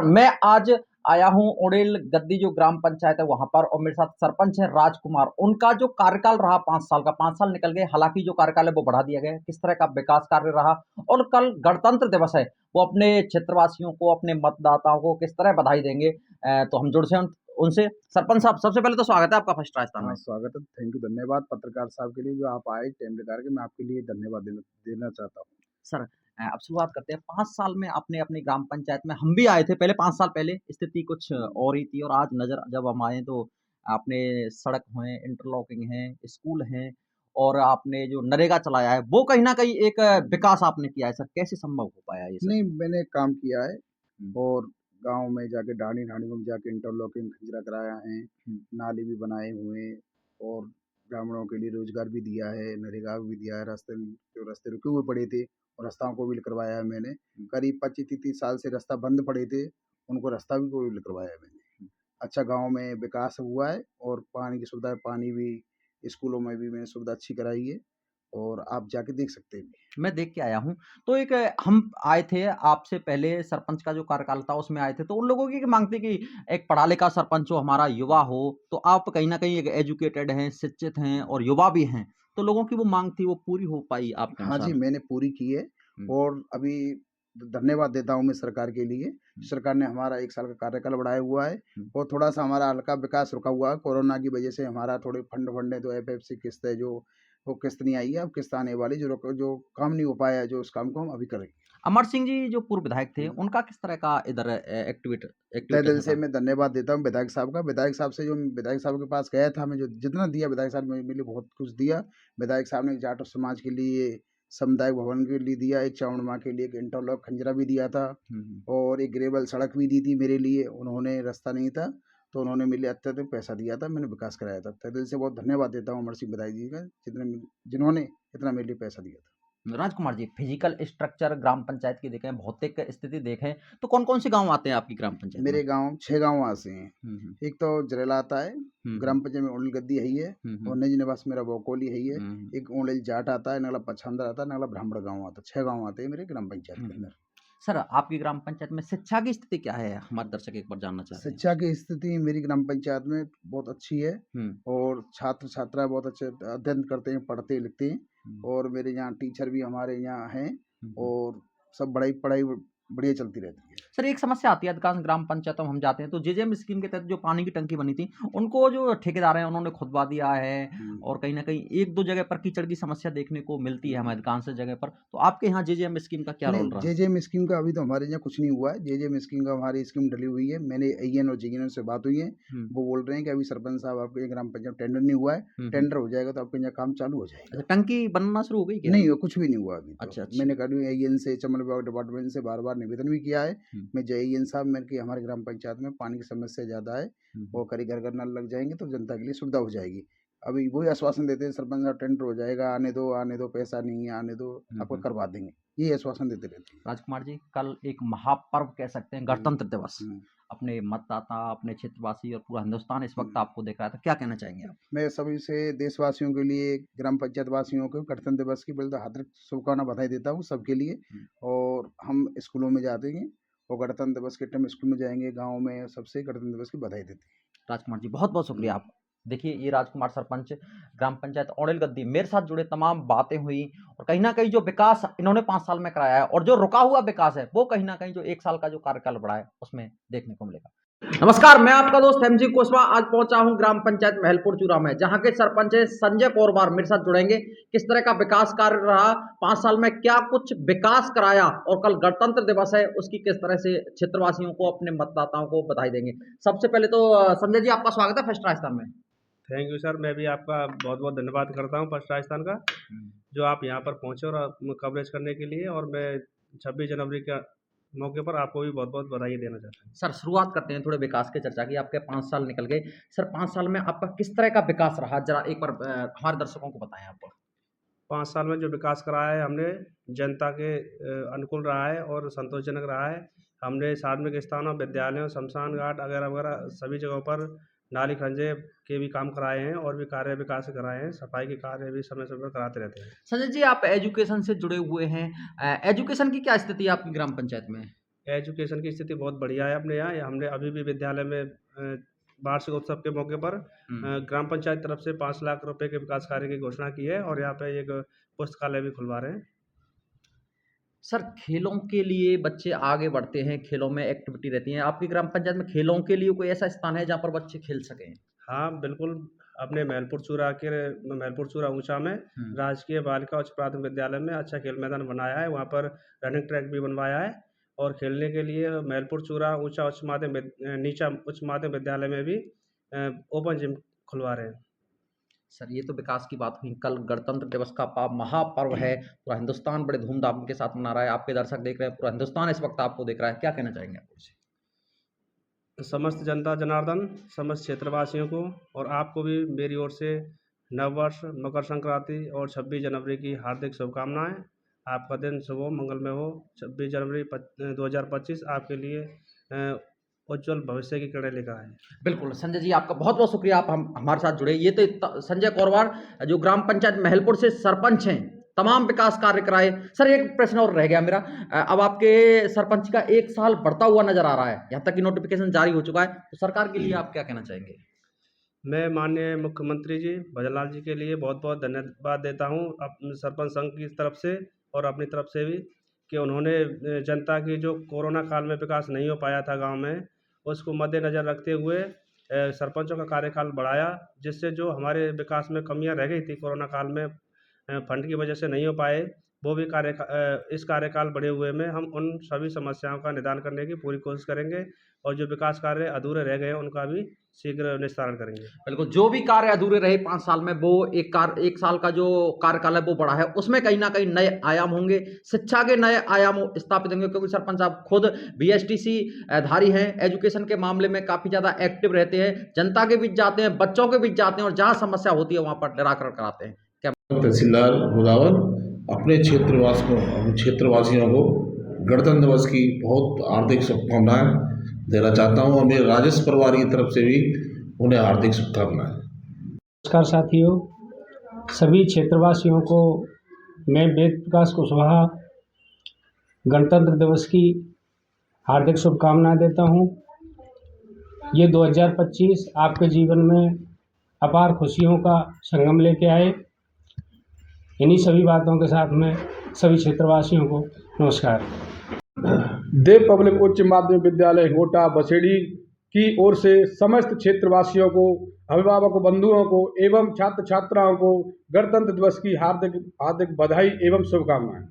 नमस्कार, मैं आज आया हूँ ओड़ेल गद्दी जो ग्राम पंचायत है वहाँ पर और मेरे साथ सरपंच है राजकुमार। उनका जो कार्यकाल रहा 5 साल का, 5 साल निकल गए, हालाँकि जो कार्यकाल है वो बढ़ा दिया गया है। किस तरह का विकास कार्य रहा और कल गणतंत्र दिवस है, वो अपने क्षेत्रवासियों को, अपने मतदाताओं को किस तरह बधाई देंगे। तो हम जुड़ से उनसे। सरपंच साहब, सबसे पहले तो स्वागत है आपका फर्स्ट राजस्थान हाँ, में। स्वागत है। थैंक यू, धन्यवाद पत्रकार साहब के लिए जो आप आए टाइम निकाल के। मैं आपके लिए धन्यवाद देना देना चाहता हूँ। सर अब शुरुआत करते हैं। 5 साल में आपने अपनी ग्राम पंचायत में हम भी आए थे पहले 5 साल पहले, स्थिति कुछ और ही थी और आज नज़र जब हम आए तो आपने सड़क हैं, इंटरलॉकिंग है, स्कूल हैं और आपने जो नरेगा चलाया है, वो कहीं न कहीं एक विकास आपने किया है सर। कैसे संभव हो पाया ये सर? नहीं, मैंने काम किया है हुँ, और गाँव में जाके ढाणी-ढाणियों में जाके इंटरलॉकिंग खंजरा कराया है, हुँ, नाली भी बनाए हुए हैं और ग्रामीणों के लिए रोज़गार भी दिया है, नरेगा भी दिया है। जो रास्ते रुके हुए पड़े थे और रास्ताओं को भी करवाया है मैंने। हुँ, करीब 25-30 साल से रास्ता बंद पड़े थे, उनको रास्ता भी को करवाया है मैंने। हुँ। अच्छा गाँव में विकास हुआ है और पानी की सुविधा, पानी भी स्कूलों में भी मैंने सुविधा अच्छी कराई है और आप जाके देख सकते हैं। मैं देख के आया हूँ। तो एक हम आए थे आपसे पहले सरपंच का जो कार्यकाल था उसमें आए थे, तो उन लोगों की माँग थी कि एक पढ़ा-लिखा सरपंच हो, हमारा युवा हो, तो आप कहीं न कहीं एक एजुकेटेड हैं, शिक्षित हैं और युवा भी हैं, तो लोगों की वो माँग थी, वो पूरी हो पाई आपके हाँ जी, अनुसार? मैंने पूरी की है हुँ, और अभी धन्यवाद देता हूँ मैं सरकार के लिए। हुँ, सरकार ने हमारा 1 साल का कार्यकाल बढ़ाया हुआ है हुँ, और थोड़ा-सा हमारा हल्का विकास रुका हुआ है। कोरोना की वजह से हमारा थोड़े फंड है तो एफएफसी किस्त है जो, वो किस्त नहीं आई है, अब किस्त आने वाली जो काम नहीं हो पाया है, जो उस काम को हम अभी करेंगे। अमर सिंह जी जो पूर्व विधायक थे, हुँ। उनका किस तरह का इधर तहे एक्टिविटीज़ दिल से रहा? मैं धन्यवाद देता हूँ विधायक साहब का। विधायक साहब से जो विधायक साहब के पास गया था, मैं जो जितना दिया विधायक साहब ने मेरे लिए बहुत कुछ दिया। विधायक साहब ने जाट समाज के लिए सामुदायिक भवन के लिए दिया, एक चावड़ माँ के लिए एक इंटरलॉक खंजरा भी दिया था हुँ, हुँ। और एक ग्रेवल सड़क भी दी थी मेरे लिए। उन्होंने रास्ता नहीं था, तो उन्होंने मेरे लिए अत्यधिक पैसा दिया था, मैंने विकास कराया था। तहे दिल से बहुत धन्यवाद देता हूँ अमर सिंह विधायक जी का, जिन्होंने इतना मेरे लिए पैसा दिया था। राजकुमार जी, फिजिकल स्ट्रक्चर ग्राम पंचायत की देखें, भौतिक स्थिति देखें, तो कौन-कौन से गाँव आते हैं आपकी ग्राम पंचायत में? मेरे गाँव 6 गाँव वहाँ से हैं। हुँ, हुँ। एक तो जरेला आता है, हुँ, हुँ। ग्राम पंचायत में ओंडेल गद्दी है ही है हुँ, और हुँ। निज निवास मेरा भोकोली है ही है। हुँ, हुँ। एक ओंडेल जाट आता है, नगला पछांदर आता है, नगला ब्राह्मण गाँव आता है। 6 गाँव आते हैं मेरे ग्राम पंचायत हुँ, के हुँ। अंदर। सर, आपकी ग्राम पंचायत में शिक्षा की स्थिति क्या है? हमारे दर्शक एक बार जानना चाह रहे हैं। शिक्षा की स्थिति मेरी ग्राम पंचायत में बहुत अच्छी है हुँ, और छात्र-छात्राएँ बहुत अच्छे अध्ययन करते हैं, पढ़ते-लिखते हैं हुँ, और मेरे यहाँ टीचर भी हमारे यहाँ हैं हुँ, हुँ। और सब पढ़ाई पढ़ाई बढ़िया चलती रहती है। सर, एक समस्या आती है अधिकांश ग्राम पंचायतों में हम जाते हैं तो जेजेएम स्कीम के तहत जो पानी की टंकी बनी थी, उनको जो ठेकेदार हैं उन्होंने खुदवा दिया है हुँ, और कहीं न कहीं 1-2 जगह पर कीचड़ की समस्या देखने को मिलती है हमें हुँ। अधिकांश जगह पर। तो आपके यहाँ जेजेएम स्कीम का क्या नहीं, रोल रहा? जेजेएम स्कीम का अभी तो हमारे यहाँ कुछ नहीं हुआ है। जेजेएम स्कीम का हमारी स्कीम डली हुई है। मैंने एईएन और जेईएन से बात हुई है। हुँ, वो बोल रहे हैं कि अभी सरपंच साहब आपके ग्राम पंचायत टेंडर नहीं हुआ है। हुँ, हुँ। टेंडर हो जाएगा तो आपके यहाँ काम चालू हो अच्छा, जाएगा। टंकी बनना शुरू हो गई क्या? नहीं, वो कुछ भी नहीं हुआ अभी तो। अच्छा, अच्छा। मैंने कभी एईएन से, चमन विभाग डिपार्टमेंट से बार-बार निवेदन भी किया है। हुँ, मैं जय एईएन साहब, मैंने कि हमारे ग्राम पंचायत में पानी की समस्या ज़्यादा है हुँ, हुँ, और करीब घर-घर नल लग जाएँगे तो जनता के लिए सुविधा हो जाएगी। अभी वही आश्वासन देते हैं सरपंच साहब टेंडर हो जाएगा, आने दो, पैसा नहीं है, आने दो, हुँ, आपको हुँ। करवा देंगे। यही आश्वासन देते रहते हैं। राजकुमार जी, कल एक महापर्व कह सकते हैं हुँ, गणतंत्र दिवस। हुँ, अपने मतदाता, अपने क्षेत्रवासी और पूरा हिंदुस्तान इस वक़्त हुँ। आपको देख रहा है, तो क्या कहना चाहेंगे आप? मैं सभी से देशवासियों के लिए, ग्राम पंचायत वासियों को गणतंत्र दिवस की पहले तो हार्दिक शुभकामना बधाई देता हूँ सबके लिए। हुँ, और हम स्कूलों में जाते हैं और गणतंत्र दिवस के टाइम स्कूल में जाएँगे, गाँव में सबसे गणतंत्र दिवस की बधाई देते राजकुमार जी, बहुत-बहुत हैं। शुक्रिया आपका। देखिए, ये राजकुमार सरपंच ग्राम पंचायत ओड़ेल गद्दी मेरे साथ जुड़े तमाम बातें हुई और कहीं न कहीं जो विकास इन्होंने 5 साल में कराया है और जो रुका हुआ विकास है, वो कहीं न कहीं जो 1 साल का जो कार्यकाल बढ़ा है, उसमें देखने को मिलेगा। नमस्कार, मैं आपका दोस्त एमजी कुशवाहा आज पहुंचा हूं ग्राम पंचायत महलपुर चूरा में, जहां के सरपंच है संजय पौरवार मेरे साथ जुड़ेंगे। किस तरह का विकास कार्य रहा, 5 साल में क्या कुछ विकास कराया और कल गणतंत्र दिवस है, उसकी किस तरह से क्षेत्रवासियों को, अपने मतदाताओं को बधाई देंगे। सबसे पहले तो संजय जी आपका स्वागत है फर्स्ट राजस्थान में। Thank you sir. मैं भी आपका बहुत बहुत धन्यवाद करता हूँ फर्स्ट राजस्थान का, जो आप यहाँ पर पहुँचे और आप कवरेज करने के लिए। और मैं 26 जनवरी के मौके पर आपको भी बहुत बहुत बधाई देना चाहता हूँ। सर शुरुआत करते हैं थोड़े विकास की चर्चा की। आपके 5 साल निकल गए। सर 5 साल में आपका किस तरह का विकास रहा? ज़रा एक बार हमारे दर्शकों को बताएँ आप। 5 साल में जो विकास कराया है हमने, जनता के अनुकूल रहा है और संतोषजनक रहा है। हमने सार्वजनिक स्थानों, विद्यालयों, शमशान घाट वगैरह वगैरह सभी जगहों पर नाली खंजे के भी काम कराए हैं और भी कार्य विकास कराए हैं। सफाई के कार्य भी समय समय पर कराते रहते हैं। संजय जी आप एजुकेशन से जुड़े हुए हैं। एजुकेशन की क्या स्थिति है आपकी ग्राम पंचायत में? एजुकेशन की स्थिति बहुत बढ़िया है अपने यहाँ। हमने अभी भी विद्यालय में वार्षिक उत्सव के मौके पर ग्राम पंचायत तरफ से 5 लाख रुपए के विकास कार्य की घोषणा की है और यहाँ पे एक पुस्तकालय भी खुलवा रहे हैं। सर, खेलों के लिए बच्चे आगे बढ़ते हैं, खेलों में एक्टिविटी रहती है। आपकी ग्राम पंचायत में खेलों के लिए कोई ऐसा स्थान है जहाँ पर बच्चे खेल सकें? हाँ, बिल्कुल। अपने महलपुर चूरा ऊंचा में राजकीय बालिका उच्च प्राथमिक विद्यालय में अच्छा खेल मैदान बनाया है। वहाँ पर रनिंग ट्रैक भी बनवाया है और खेलने के लिए महलपुर चूरा नीचा उच्च माध्यमिक विद्यालय में भी ओपन जिम खुलवा रहे हैं। सर, ये तो विकास की बात हुई। कल गणतंत्र दिवस का महापर्व है, पूरा हिंदुस्तान बड़े धूमधाम के साथ मना रहा है। आपके दर्शक देख रहे हैं, पूरा हिंदुस्तान इस वक्त आपको देख रहा है, क्या कहना चाहेंगे आप उससे? समस्त जनता जनार्दन, समस्त क्षेत्रवासियों को और आपको भी मेरी ओर से नववर्ष, मकर संक्रांति और 26 जनवरी की हार्दिक शुभकामनाएं। आपका दिन शुभ हो, मंगलमय हो। 26 जनवरी 2025 आपके लिए उज्जवल भविष्य की किरणें लेकर आए। बिल्कुल संजय जी, आपका बहुत बहुत शुक्रिया, आप हमारे साथ जुड़े। ये तो संजय कौरवार जो ग्राम पंचायत महलपुर से सरपंच हैं, तमाम विकास कार्य कराए। सर, एक प्रश्न और रह गया मेरा। अब आपके सरपंच का 1 साल बढ़ता हुआ नजर आ रहा है, यहाँ तक कि नोटिफिकेशन जारी हो चुका है, तो सरकार के लिए आप क्या कहना चाहेंगे? मैं माननीय मुख्यमंत्री जी भजनलाल जी के लिए बहुत बहुत धन्यवाद देता हूँ अपने सरपंच संघ की तरफ से और अपनी तरफ से भी, कि उन्होंने जनता की जो कोरोना काल में विकास नहीं हो पाया था गांव में, उसको मद्देनज़र रखते हुए सरपंचों का कार्यकाल बढ़ाया, जिससे जो हमारे विकास में कमियां रह गई थी कोरोना काल में, फंड की वजह से नहीं हो पाए, वो भी इस कार्यकाल बढ़े हुए में हम उन सभी समस्याओं का निदान करने की पूरी कोशिश करेंगे और जो विकास कार्य अधूरे रह गए हैं उनका भी शीघ्र निस्तारण करेंगे। बिल्कुल, जो भी कार्य अधूरे रहे 5 साल में, वो 1 साल का जो कार्यकाल है वो बढ़ा है, उसमें कहीं ना कहीं नए आयाम होंगे, शिक्षा के नए आयाम स्थापित होंगे, क्योंकि सरपंच साहब खुद बीएसटीसी धारी हैं, एजुकेशन के मामले में काफ़ी ज़्यादा एक्टिव रहते हैं, जनता के बीच जाते हैं, बच्चों के बीच जाते हैं और जहाँ समस्या होती है वहाँ पर निराकरण कराते हैं। तहसीलदार गोदावल अपने क्षेत्रवासियों को गणतंत्र दिवस की बहुत हार्दिक शुभकामनाएं देना चाहता हूं और मेरे राजस्व परिवार की तरफ से भी उन्हें हार्दिक शुभकामनाएं। नमस्कार साथियों, सभी क्षेत्रवासियों को मैं वेद प्रकाश कुशवाहा गणतंत्र दिवस की हार्दिक शुभकामनाएं देता हूं। ये 2025 आपके जीवन में अपार खुशियों का संगम लेके आए। इन्हीं सभी बातों के साथ में सभी क्षेत्रवासियों को नमस्कार। देव पब्लिक उच्च माध्यमिक विद्यालय गोटा बसेड़ी की ओर से समस्त क्षेत्रवासियों को, अभिभावक बंधुओं को एवं छात्र छात्राओं को गणतंत्र दिवस की हार्दिक बधाई एवं शुभकामनाएं।